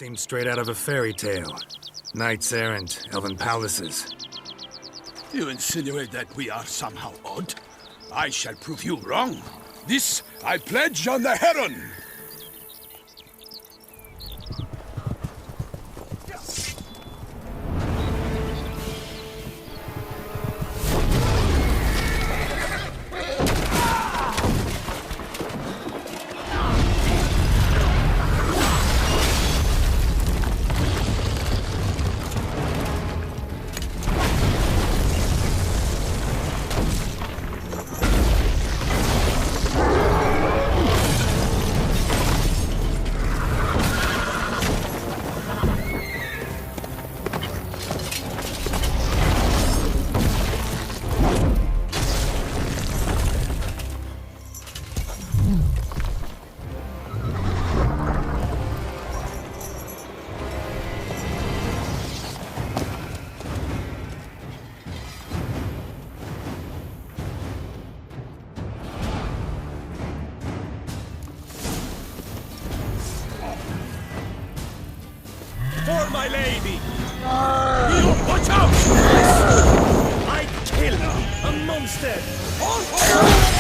Seemed straight out of a fairy tale. Knights errant, elven palaces. You insinuate that we are somehow odd? I shall prove you wrong. This I pledge on the Heron! For my lady! You watch out! I kill a monster! All for all!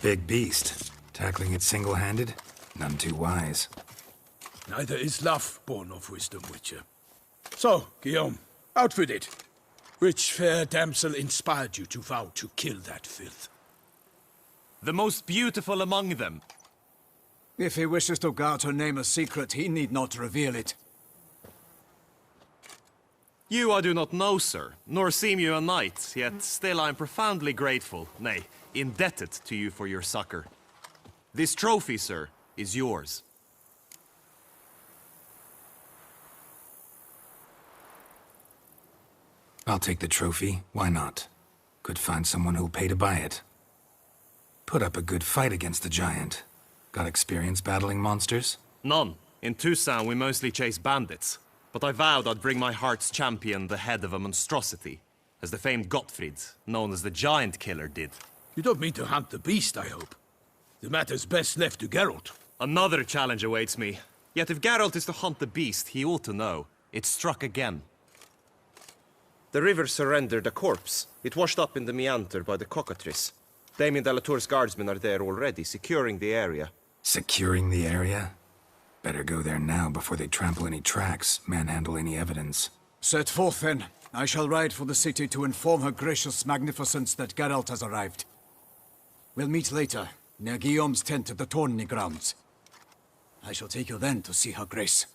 Big beast. Tackling it single-handed? None too wise. Neither is love born of wisdom, Witcher. So, Guillaume, out with it. Which fair damsel inspired you to vow to kill that filth? The most beautiful among them. If he wishes to guard her name a secret, he need not reveal it. You I do not know, sir, nor seem you a knight, yet still I am profoundly grateful, nay, indebted to you for your succor. This trophy, sir, is yours. I'll take the trophy. Why not? Could find someone who'll pay to buy it. Put up a good fight against the giant. Got experience battling monsters? None. In Toussaint we mostly chase bandits. But I vowed I'd bring my heart's champion the head of a monstrosity, as the famed Gottfried, known as the Giant Killer, did. You don't mean to hunt the beast, I hope. The matter's best left to Geralt. Another challenge awaits me. Yet if Geralt is to hunt the beast, he ought to know. It struck again. The river surrendered a corpse. It washed up in the meander by the cockatrice. Damien de la Tour's guardsmen are there already, securing the area. Securing the area? Better go there now before they trample any tracks, manhandle any evidence. Set forth, then. I shall ride for the city to inform her gracious magnificence that Geralt has arrived. We'll meet later, near Guillaume's tent at the tourney grounds. I shall take you then to see her grace.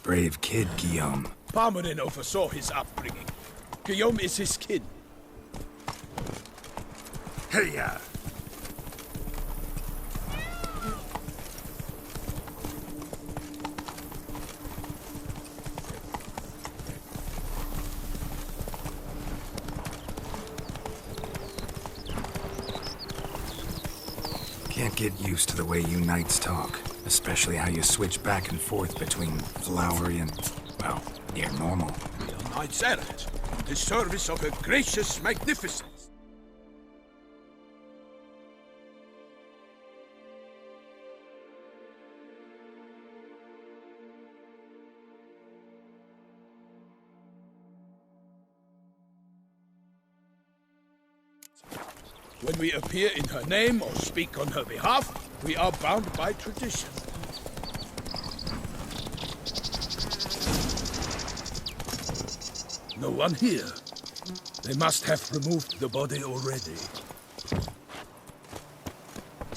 Brave kid, Guillaume. Parmanin oversaw his upbringing. Guillaume is his kin. Hey-ya! Can't get used to the way you knights talk. Especially how you switch back and forth between flowery and, well, near normal. We are knights errant, in the service of her gracious magnificence. When we appear in her name or speak on her behalf, we are bound by tradition. No one here. They must have removed the body already.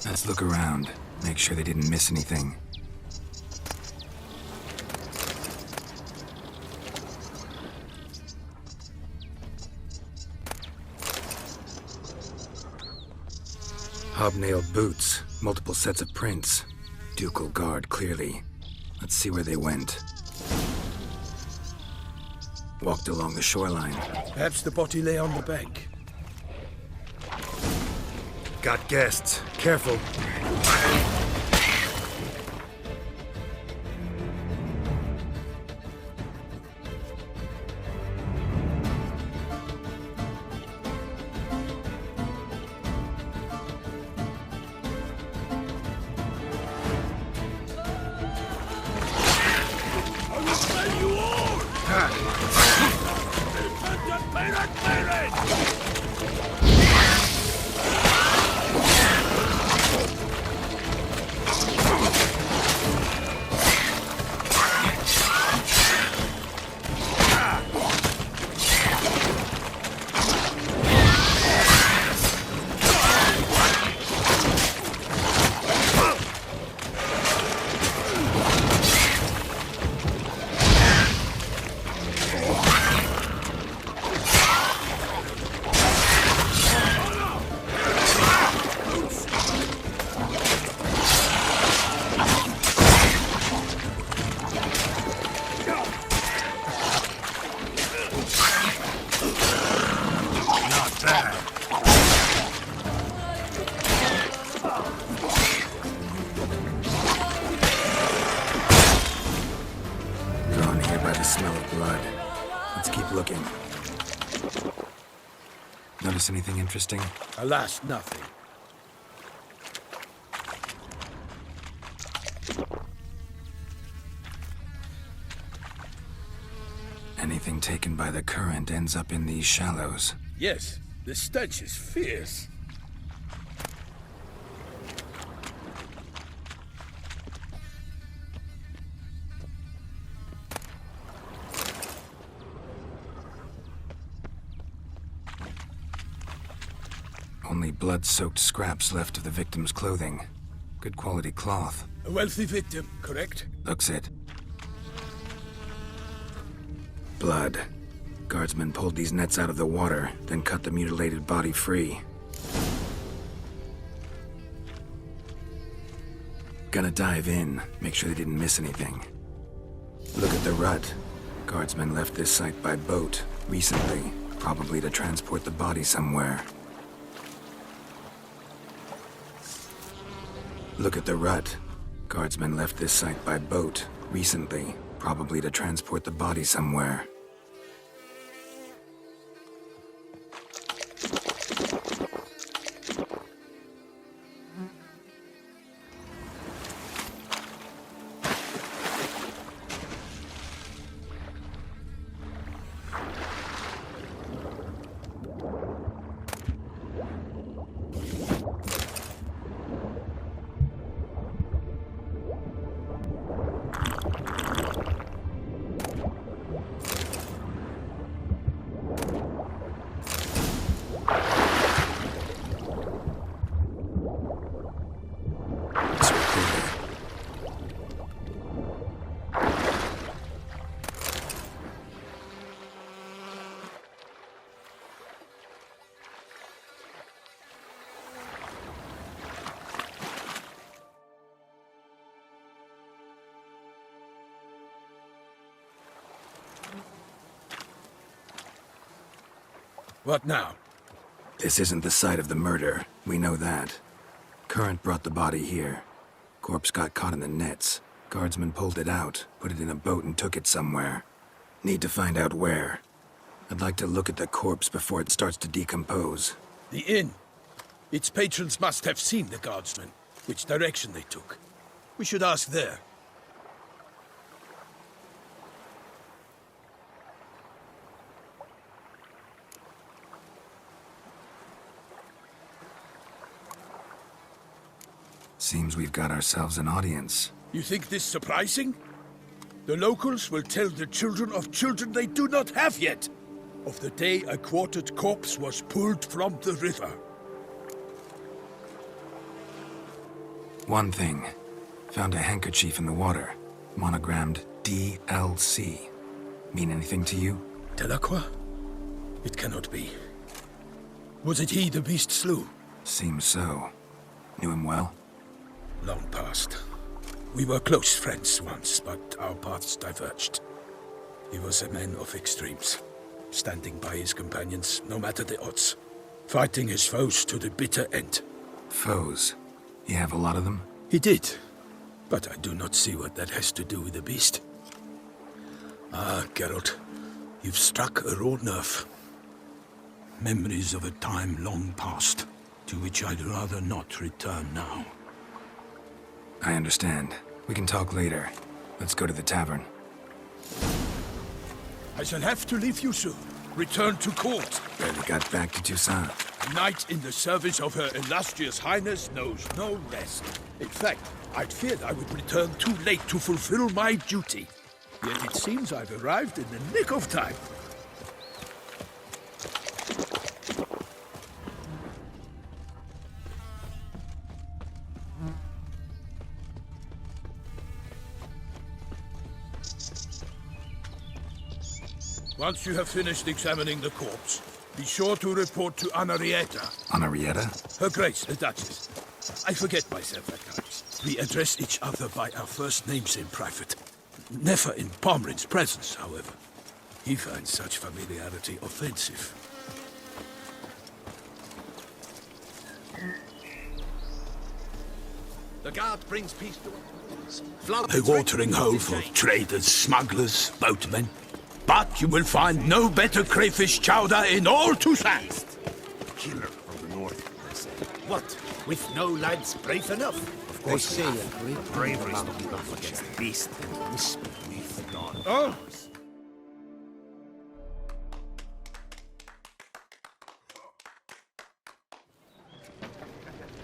Let's look around. Make sure they didn't miss anything. Hobnailed boots, multiple sets of prints. Ducal guard, clearly. Let's see where they went. Walked along the shoreline. Perhaps the body lay on the bank. Got guests. Careful. Notice anything interesting? Alas, nothing. Anything taken by the current ends up in these shallows. Yes, the stench is fierce. Only blood-soaked scraps left of the victim's clothing. Good quality cloth. A wealthy victim, correct? Looks it. Blood. Guardsmen pulled these nets out of the water, then cut the mutilated body free. Gonna dive in, make sure they didn't miss anything. Look at the rut. Guardsmen left this site by boat, recently, probably to transport the body somewhere. Look at the rut. Guardsmen left this site by boat, recently, probably to transport the body somewhere. What now? This isn't the site of the murder. We know that. Current brought the body here. Corpse got caught in the nets. Guardsmen pulled it out, put it in a boat and took it somewhere. Need to find out where. I'd like to look at the corpse before it starts to decompose. The inn. Its patrons must have seen the guardsmen, which direction they took. We should ask there. Seems we've got ourselves an audience. You think this surprising? The locals will tell the children of children they do not have yet, of the day a quartered corpse was pulled from the river. One thing. Found a handkerchief in the water. Monogrammed DLC. Mean anything to you? Delacroix? It cannot be. Was it he the beast slew? Seems so. Knew him well? Long past. We were close friends once, but our paths diverged. He was a man of extremes, standing by his companions, no matter the odds. Fighting his foes to the bitter end. Foes? You have a lot of them? He did, but I do not see what that has to do with the beast. Ah, Geralt, you've struck a raw nerve. Memories of a time long past, to which I'd rather not return now. I understand. We can talk later. Let's go to the tavern. I shall have to leave you soon. Return to court. Barely got back to Toussaint. A knight in the service of Her Illustrious Highness knows no rest. In fact, I'd feared I would return too late to fulfill my duty. Yet it seems I've arrived in the nick of time. Once you have finished examining the corpse, be sure to report to Anarietta. Anarietta? Her Grace, the Duchess. I forget myself at times. We address each other by our first names in private. Never in Pomrin's presence, however. He finds such familiarity offensive. The guard brings peace to us. A watering hole for traders, smugglers, boatmen. But you will find no better crayfish chowder in all Toussaint. Killer from the north, they say. What? With no lads brave enough? Of course, they say a great bravery is not enough against the beast. And whisper beneath the dawn. Oh!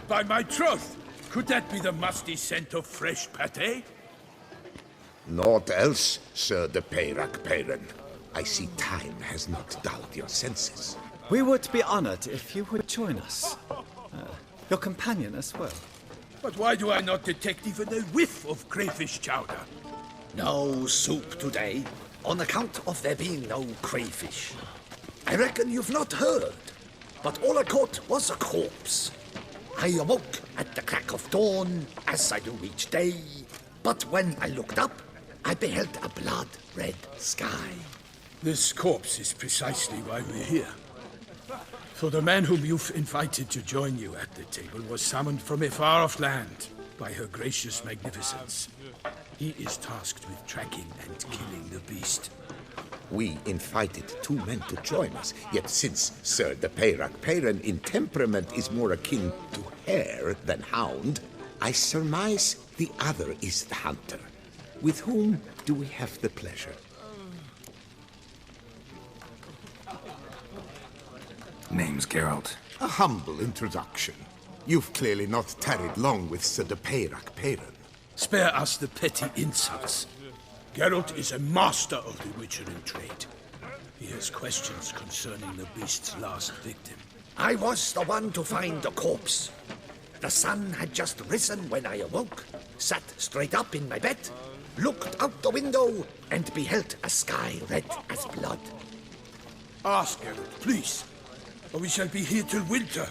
By my troth, could that be the musty scent of fresh pate? Naught else, Sir de Peyrac-Peyran. I see time has not dulled your senses. We would be honored if you would join us. Your companion as well. But why do I not detect even a whiff of crayfish chowder? No soup today, on account of there being no crayfish. I reckon you've not heard, but all I caught was a corpse. I awoke at the crack of dawn, as I do each day, but when I looked up, I beheld a blood-red sky. This corpse is precisely why we're here. For the man whom you've invited to join you at the table was summoned from a far-off land by her gracious magnificence. He is tasked with tracking and killing the beast. We invited 2 men to join us, yet since Sir de Peyrac-Peyran in temperament is more akin to hare than hound, I surmise the other is the hunter. With whom do we have the pleasure? Name's Geralt. A humble introduction. You've clearly not tarried long with Sir de Peyrac-Peyran. Spare us the petty insults. Geralt is a master of the witchering trade. He has questions concerning the beast's last victim. I was the one to find the corpse. The sun had just risen when I awoke, sat straight up in my bed, looked out the window, and beheld a sky red as blood. Ask Geralt, please, or we shall be here till winter.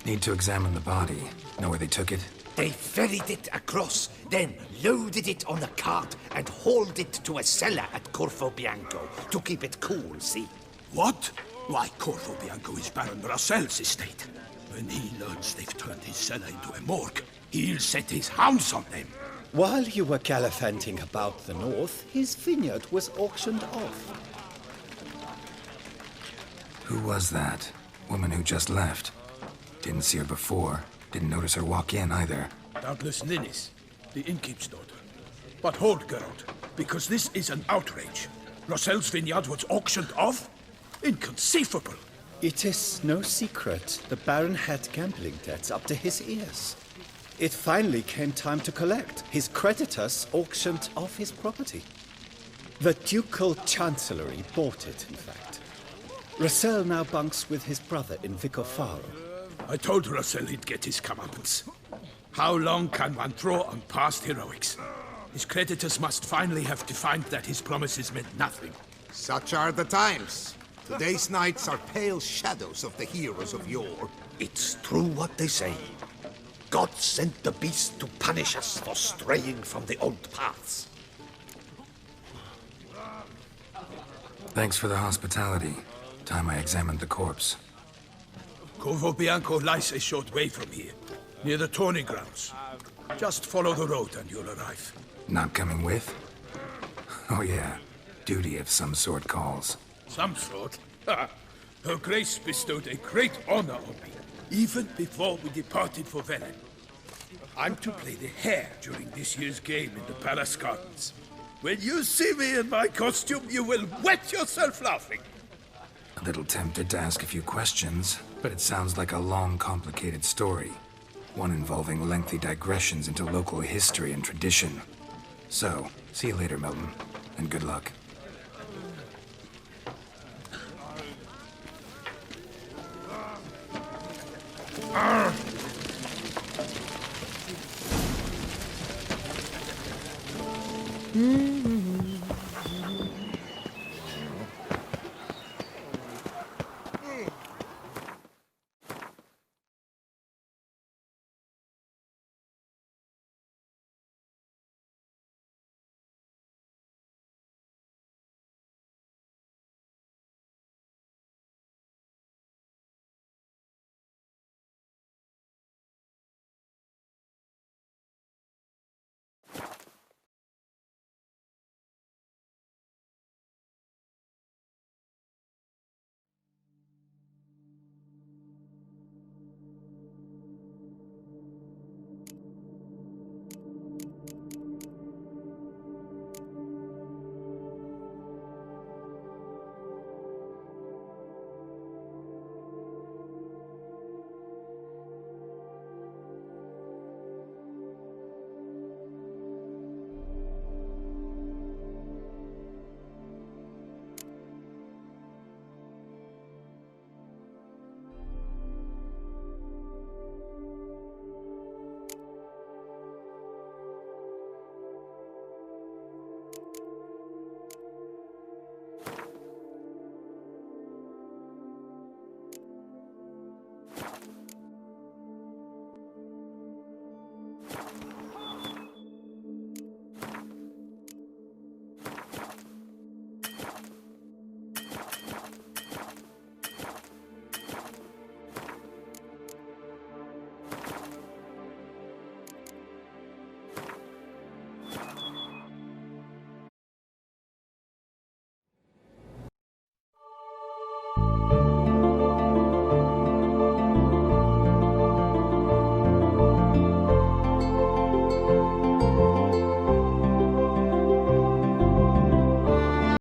Need to examine the body. Know where they took it? They ferried it across, then loaded it on a cart and hauled it to a cellar at Corvo Bianco to keep it cool, see? What? Why, Corvo Bianco is Baron Russell's estate. When he learns they've turned his cellar into a morgue, he'll set his hounds on them. While you were gallivanting about the north, his vineyard was auctioned off. Who was that? Woman who just left. Didn't see her before. Didn't notice her walk in either. Doubtless Ninnis, the innkeep's daughter. But hold, Geralt, because this is an outrage. Russell's vineyard was auctioned off? Inconceivable! It is no secret the Baron had gambling debts up to his ears. It finally came time to collect. His creditors auctioned off his property. The Ducal Chancellery bought it, in fact. Russell now bunks with his brother in Vicofaro. I told Russell he'd get his comeuppance. How long can one throw on past heroics? His creditors must finally have to find that his promises meant nothing. Such are the times. Today's knights are pale shadows of the heroes of yore. It's true what they say. God sent the beast to punish us for straying from the old paths. Thanks for the hospitality. Time I examined the corpse. Corvo Bianco lies a short way from here, near the tourney grounds. Just follow the road and you'll arrive. Not coming with? Oh yeah, duty of some sort calls. Some sort? Her Grace bestowed a great honor on me, even before we departed for Velen. I'm to play the hare during this year's game in the palace gardens. When you see me in my costume, you will wet yourself laughing. A little tempted to ask a few questions, but it sounds like a long, complicated story. One involving lengthy digressions into local history and tradition. So, see you later, Milton, and good luck. Mm-hmm.